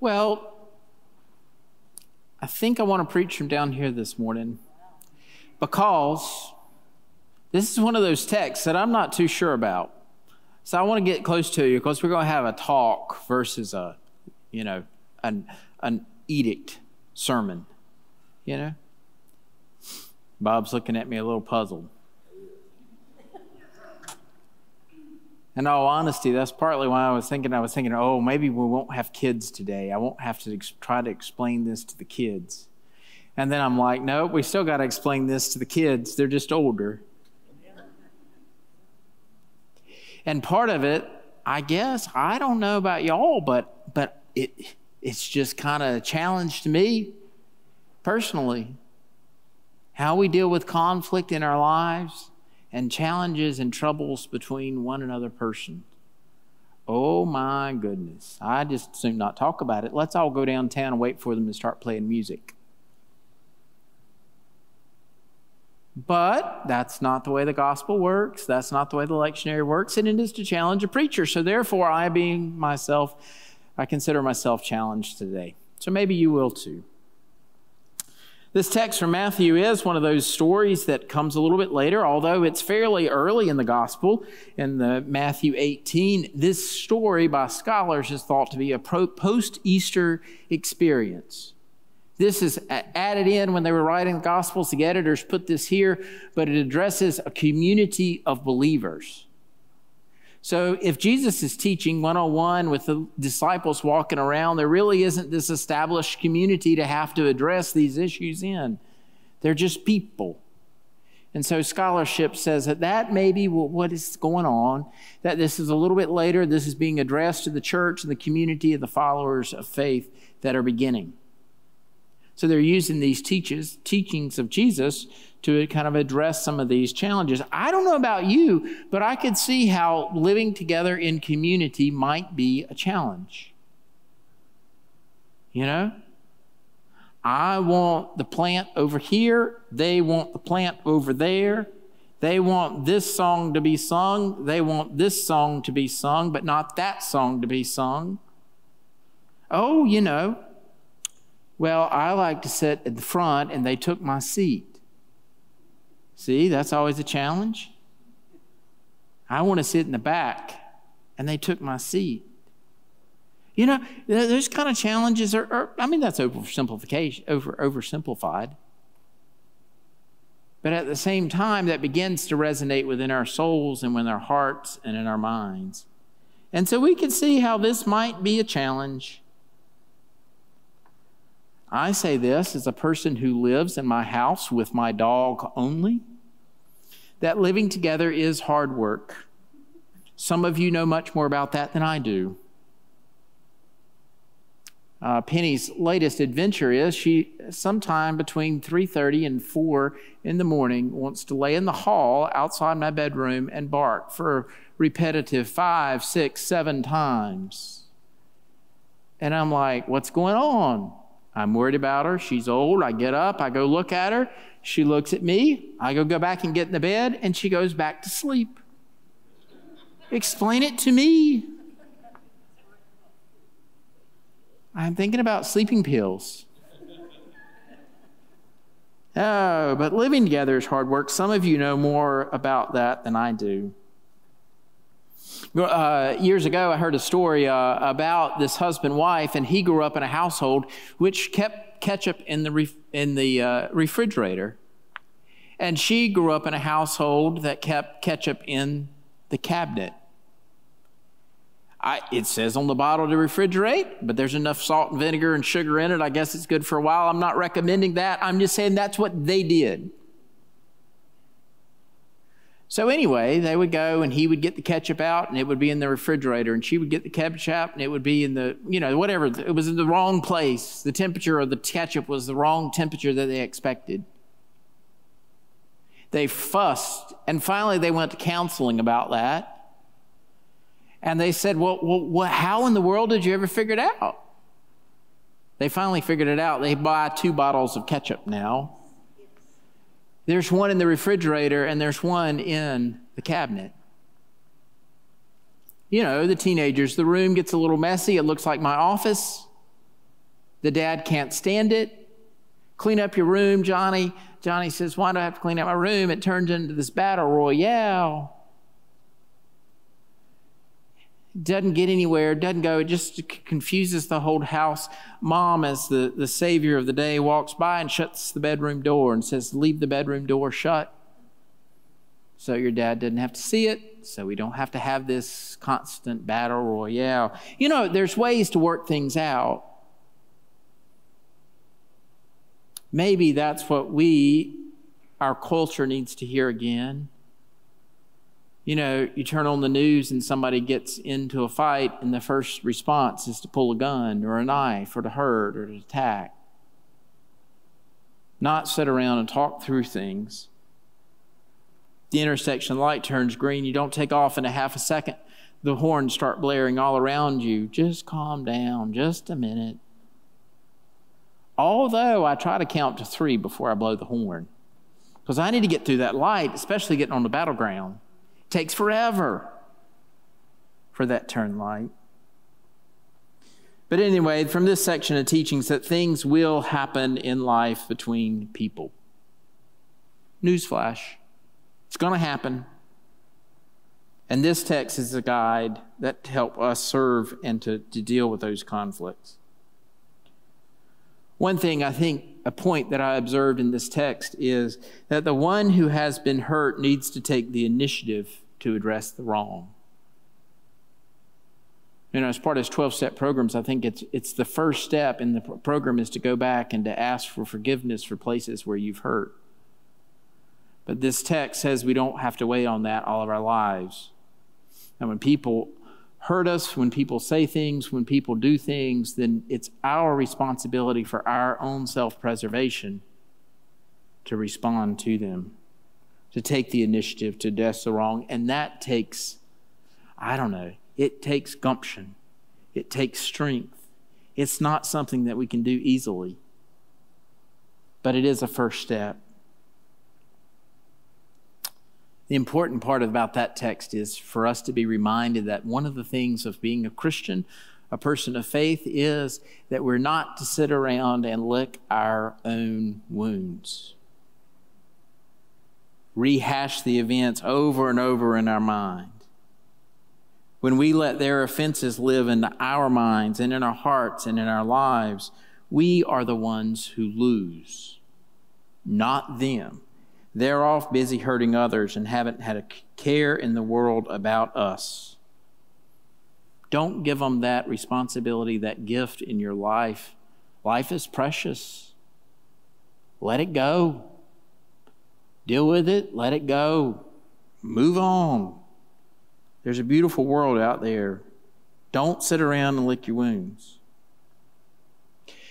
Well, I think I want to preach from down here this morning because this is one of those texts that I'm not too sure about. So I want to get close to you because we're going to have a talk versus an edict sermon, Bob's looking at me a little puzzled. In all honesty, that's partly why I was thinking, oh, maybe we won't have kids today. I won't have to try to explain this to the kids. And then I'm like, no, we still got to explain this to the kids. They're just older. And part of it, I guess, I don't know about y'all, but it's just kind of a challenge to me personally. How we deal with conflict in our lives and challenges and troubles between one another person. Oh my goodness. I just assume not talk about it. Let's all go downtown and wait for them to start playing music. But that's not the way the gospel works. That's not the way the lectionary works. And it is to challenge a preacher. So therefore, I consider myself challenged today. So maybe you will too. This text from Matthew is one of those stories that comes a little bit later, although it's fairly early in the gospel. In the Matthew 18, this story by scholars is thought to be a post-Easter experience. This is added in when they were writing the Gospels. The editors put this here, but it addresses a community of believers. So if Jesus is teaching one-on-one with the disciples walking around, there really isn't this established community to have to address these issues in. They're just people. And so scholarship says that may be what is going on, that this is a little bit later. This is being addressed to the church and the community of the followers of faith that are beginning. So they're using these teachings of Jesus to kind of address some of these challenges. I don't know about you, but I could see how living together in community might be a challenge. I want the plant over here. They want the plant over there. They want this song to be sung. They want this song to be sung, but not that song to be sung. Oh, well, I like to sit at the front and they took my seat. See, that's always a challenge. I want to sit in the back and they took my seat. Those kind of challenges that's oversimplified. But at the same time, that begins to resonate within our souls and within our hearts and in our minds. And so we can see how this might be a challenge. I say this as a person who lives in my house with my dog only, that living together is hard work. Some of you know much more about that than I do. Penny's latest adventure is she, sometime between 3:30 and 4 in the morning, wants to lay in the hall outside my bedroom and bark for repetitive 5, 6, 7 times. And I'm like, what's going on? I'm worried about her. She's old. I get up. I go look at her. She looks at me. I go back and get in the bed, and she goes back to sleep. Explain it to me. I'm thinking about sleeping pills. Oh, but living together is hard work. Some of you know more about that than I do. Years ago, I heard a story about this husband-wife, and he grew up in a household which kept ketchup in the refrigerator. And she grew up in a household that kept ketchup in the cabinet. It says on the bottle to refrigerate, but there's enough salt and vinegar and sugar in it. I guess it's good for a while. I'm not recommending that. I'm just saying that's what they did. So anyway, they would go and he would get the ketchup out and it would be in the refrigerator, and she would get the ketchup out and it would be in the, whatever. It was in the wrong place. The temperature of the ketchup was the wrong temperature that they expected. They fussed, and finally they went to counseling about that. And they said, well, how in the world did you ever figure it out? They finally figured it out. They buy 2 bottles of ketchup now. There's one in the refrigerator and there's one in the cabinet. The teenagers, the room gets a little messy. It looks like my office. The dad can't stand it. Clean up your room, Johnny. Johnny says, why do I have to clean up my room? It turns into this battle royale. Doesn't get anywhere, doesn't go. It just confuses the whole house. Mom, as the savior of the day, walks by and shuts the bedroom door and says, leave the bedroom door shut. So your dad didn't have to see it, so we don't have to have this constant battle royale. You know, there's ways to work things out. Maybe that's what our culture needs to hear again. You know, you turn on the news and somebody gets into a fight and the first response is to pull a gun or a knife or to hurt or to attack. Not sit around and talk through things. The intersection light turns green. You don't take off in a half a second. The horns start blaring all around you. Just calm down just a minute. Although I try to count to 3 before I blow the horn. Because I need to get through that light, especially getting on the battleground. Takes forever for that turn light. But anyway, from this section of teachings, that things will happen in life between people. Newsflash. It's going to happen. And this text is a guide that help us serve and to deal with those conflicts. One thing I think, a point that I observed in this text is that the one who has been hurt needs to take the initiative to address the wrong. You know, as part of his 12-step programs, I think it's the first step in the program is to go back and to ask for forgiveness for places where you've hurt. But this text says we don't have to wait on that all of our lives. And when people hurt us, when people say things, when people do things, then it's our responsibility for our own self-preservation to respond to them, to take the initiative to address the wrong. And that takes, it takes gumption. It takes strength. It's not something that we can do easily, but it is a first step. The important part about that text is for us to be reminded that one of the things of being a Christian, a person of faith, is that we're not to sit around and lick our own wounds. Rehash the events over and over in our mind. When we let their offenses live in our minds and in our hearts and in our lives, we are the ones who lose, not them. They're off busy hurting others and haven't had a care in the world about us. Don't give them that responsibility, that gift in your life. Life is precious. Let it go. Deal with it. Let it go. Move on. There's a beautiful world out there. Don't sit around and lick your wounds.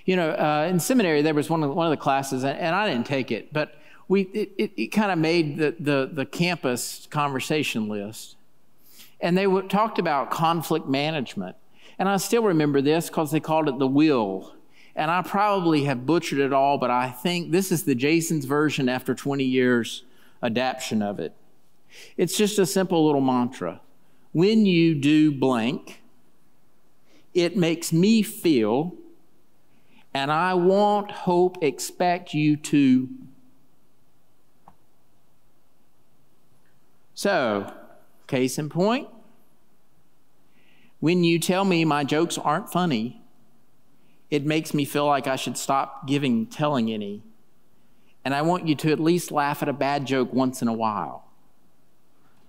You know, in seminary, there was one of the classes, and I didn't take it, but it kind of made the campus conversation list. And they talked about conflict management. And I still remember this because they called it the will. And I probably have butchered it all, but I think this is the Jason's version after 20 years adaptation of it. It's just a simple little mantra. When you do blank, it makes me feel, and I want, hope, expect you to. So, case in point, when you tell me my jokes aren't funny, it makes me feel like I should stop telling any. And I want you to at least laugh at a bad joke once in a while.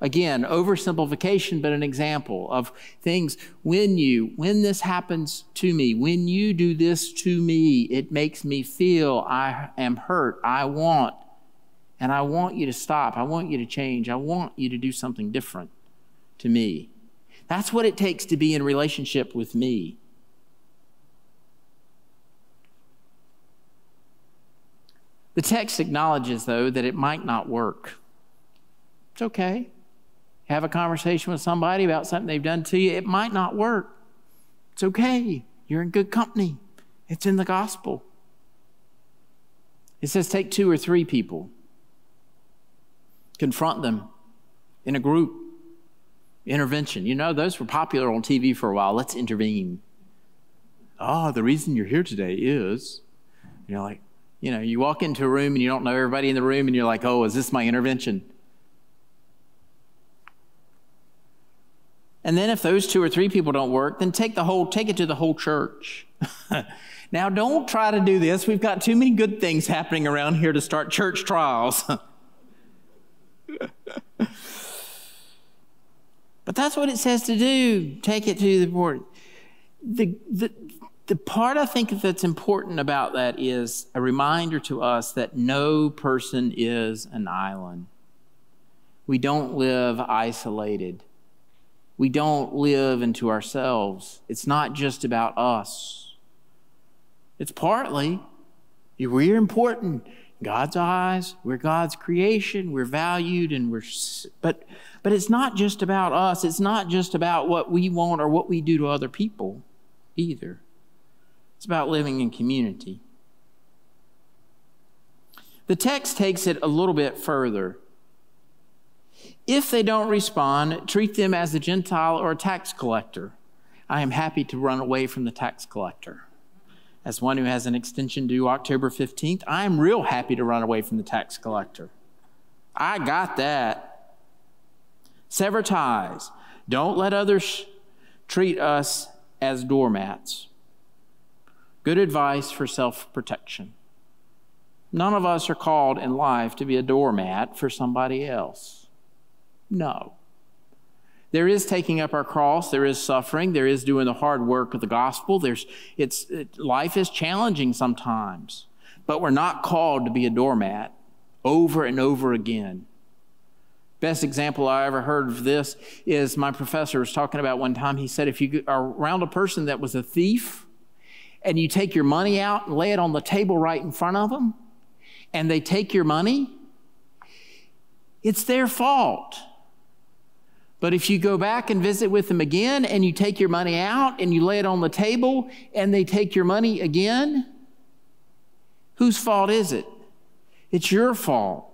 Again, oversimplification, but an example of things. When this happens to me, when you do this to me, it makes me feel I am hurt. And I want you to stop. I want you to change. I want you to do something different to me. That's what it takes to be in relationship with me. The text acknowledges, though, that it might not work. It's okay. Have a conversation with somebody about something they've done to you. It might not work. It's okay. You're in good company. It's in the gospel. It says take 2 or 3 people. Confront them in a group. Intervention. You know, those were popular on TV for a while. Let's intervene. Oh, the reason you're here today is, you're like, you walk into a room and you don't know everybody in the room and you're like, oh, is this my intervention? And then if those 2 or 3 people don't work, then take it to the whole church. Now, don't try to do this. We've got too many good things happening around here to start church trials. But that's what it says to do. Take it to the board. The part I think that's important about that is a reminder to us that no person is an island. We don't live isolated. We don't live into ourselves. It's not just about us. It's partly, we're important. In God's eyes, we're God's creation, we're valued, but it's not just about us. It's not just about what we want or what we do to other people either. It's about living in community. The text takes it a little bit further. If they don't respond, treat them as a Gentile or a tax collector. I am happy to run away from the tax collector. As one who has an extension due October 15th, I am real happy to run away from the tax collector. I got that. Sever ties. Don't let others treat us as doormats. Good advice for self-protection. None of us are called in life to be a doormat for somebody else. No. There is taking up our cross. There is suffering. There is doing the hard work of the gospel. Life is challenging sometimes, but we're not called to be a doormat over and over again. Best example I ever heard of this is my professor was talking about one time. He said if you are around a person that was a thief and you take your money out and lay it on the table right in front of them, and they take your money, it's their fault. But if you go back and visit with them again and you take your money out and you lay it on the table and they take your money again, whose fault is it? It's your fault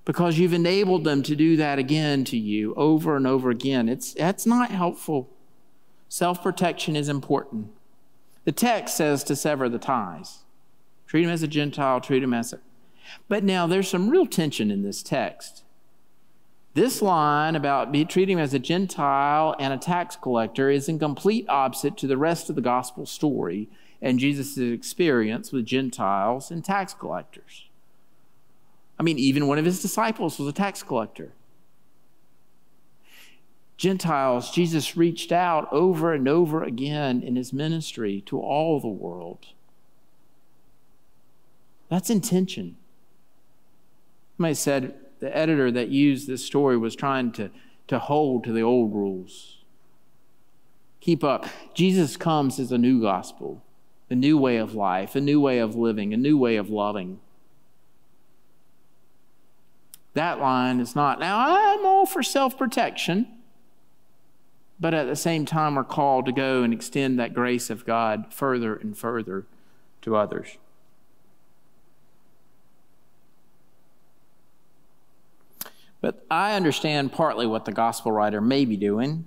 because you've enabled them to do that again to you over and over again. That's not helpful. Self-protection is important. The text says to sever the ties. Treat him as a Gentile, treat him as a... But now there's some real tension in this text. This line about treating him as a Gentile and a tax collector is in complete opposite to the rest of the gospel story and Jesus' experience with Gentiles and tax collectors. I mean, even one of his disciples was a tax collector. Gentiles, Jesus reached out over and over again in his ministry to all the world. That's intention. Somebody said the editor that used this story was trying to hold to the old rules. Keep up. Jesus comes as a new gospel, a new way of life, a new way of living, a new way of loving. That line is not, now I'm all for self-protection, but at the same time we're called to go and extend that grace of God further and further to others. But I understand partly what the gospel writer may be doing,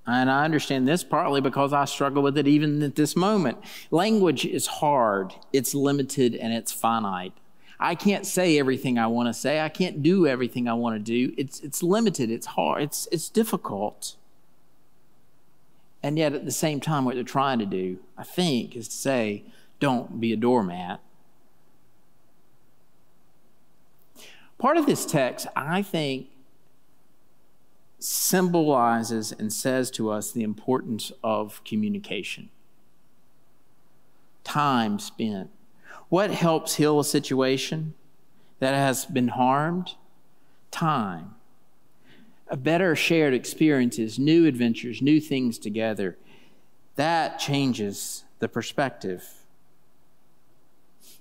and I understand this partly because I struggle with it even at this moment. Language is hard, it's limited, and it's finite. I can't say everything I want to say. I can't do everything I want to do. It's limited, it's hard, it's difficult. And yet at the same time, what they're trying to do, I think, is to say, don't be a doormat. Part of this text, I think, symbolizes and says to us the importance of communication. Time spent. What helps heal a situation that has been harmed? Time. A better shared experiences, new adventures, new things together. That changes the perspective.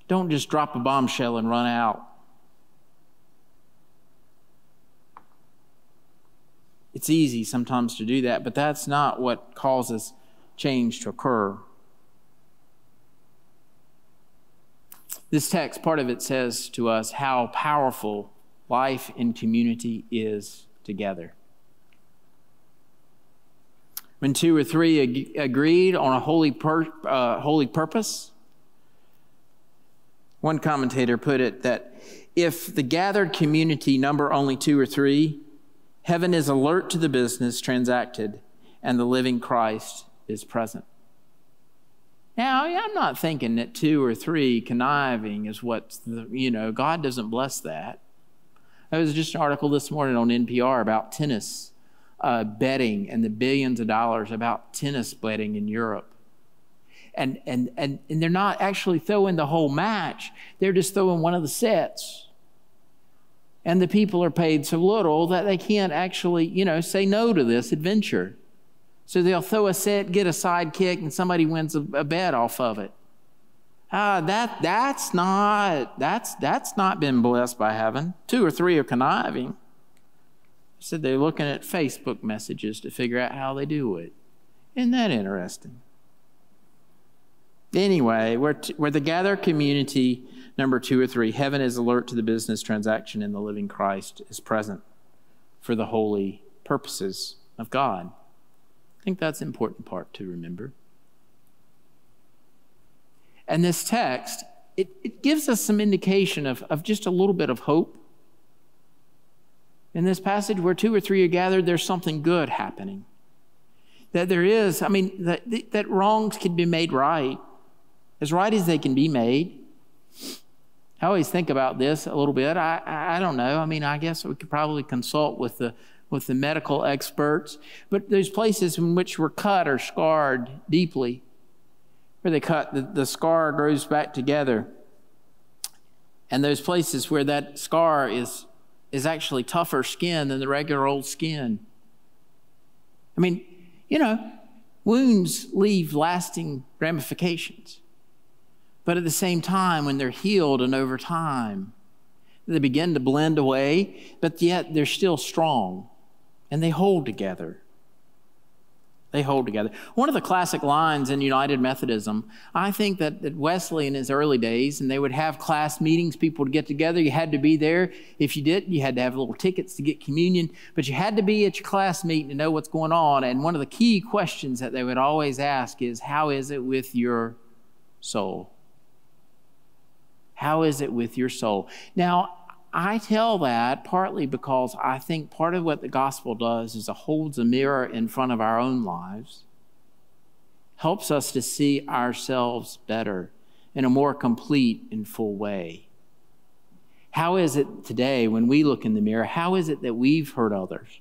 Don't just drop a bombshell and run out. It's easy sometimes to do that, but that's not what causes change to occur. This text, part of it says to us how powerful life in community is together. When two or three agreed on a holy purpose. One commentator put it that if the gathered community number only two or three, heaven is alert to the business transacted and the living Christ is present. Now, I'm not thinking that two or three conniving is what, God doesn't bless that. There was just an article this morning on NPR about tennis betting and the billions of dollars about tennis betting in Europe. And they're not actually throwing the whole match. They're just throwing one of the sets. And the people are paid so little that they can't actually, say no to this adventure. So they'll throw a set, get a side kick, and somebody wins a bet off of it. That's not been blessed by heaven. Two or three are conniving. I said they're looking at Facebook messages to figure out how they do it. Isn't that interesting? Anyway, we're the gathered community, number two or three. Heaven is alert to the business transaction, and the living Christ is present for the holy purposes of God. I think that's an important part to remember. And this text, it gives us some indication of just a little bit of hope. In this passage where two or three are gathered, there's something good happening. That there is, that wrongs can be made right as they can be made. I always think about this a little bit. I don't know. I guess we could probably consult with the medical experts. But there's places in which we're cut or scarred deeply, where they cut, the scar grows back together. And those places where that scar is actually tougher skin than the regular old skin. Wounds leave lasting ramifications. But at the same time, when they're healed and over time, they begin to blend away, but yet they're still strong. And they hold together. They hold together. One of the classic lines in United Methodism, I think that Wesley in his early days, and they would have class meetings, people would get together, you had to be there. If you didn't, you had to have little tickets to get communion, but you had to be at your class meeting to know what's going on. And one of the key questions that they would always ask is, how is it with your soul? How is it with your soul? Now, I tell that partly because I think part of what the gospel does is it holds a mirror in front of our own lives, helps us to see ourselves better in a more complete and full way. How is it today when we look in the mirror? How is it that we've hurt others?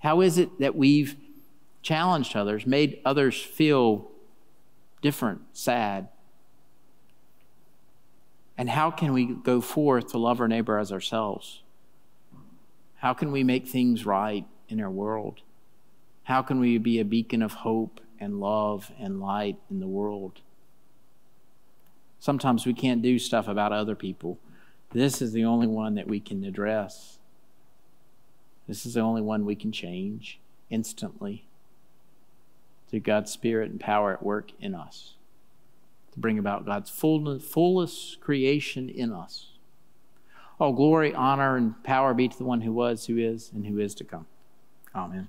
How is it that we've challenged others, made others feel different, sad? And how can we go forth to love our neighbor as ourselves? How can we make things right in our world? How can we be a beacon of hope and love and light in the world? Sometimes we can't do stuff about other people. This is the only one that we can address. This is the only one we can change instantly through God's Spirit and power at work in us, to bring about God's fullest creation in us. All glory, honor, and power be to the one who was, who is, and who is to come. Amen.